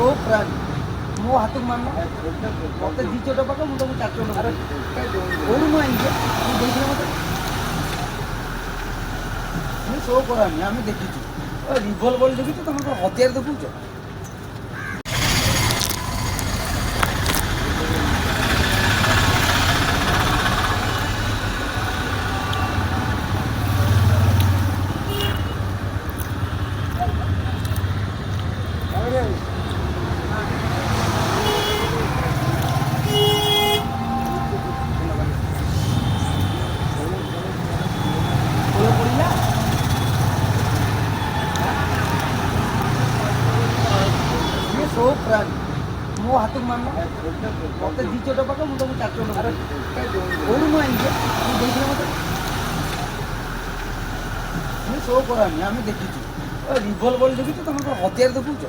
show proud ମୋ ହାତକୁ ମାନ ମୋତେ 2 ଚୋଟ ପାକ ମୁଁ ତମକୁ 4 ଚୋଟ କୋଉଠୁ ମୁଁ ଆଣିଛି ମୁଁ ଦେଇଥିଲି ମୋତେ ମୁଁ ସୋ କରାନି ଆମେ ଦେଖିଛୁ ରିଭଲଭର ଦେଖିଛୁ ତମେ କ'ଣ ହତିଆର ଦେଖୁଛ ସୋ ପ୍ରାଉଡ ମୋ ହାତକୁ ମାନ ମୋତେ 2 ଚୋଟ ପାକ ମୁଁ ତମକୁ 4 ଚୋଟ କୋଉଠୁ ମୁଁ ଆଣିଛି ମୁଁ ଦେଇଥିଲି ମୋତେ ମୁଁ ସୋ କରାନି ଆମେ ଦେଖିଛୁ ରିଭଲଭର ଦେଖିଛୁ ତମେ କ'ଣ ହତିଆର ଦେଖୁଛ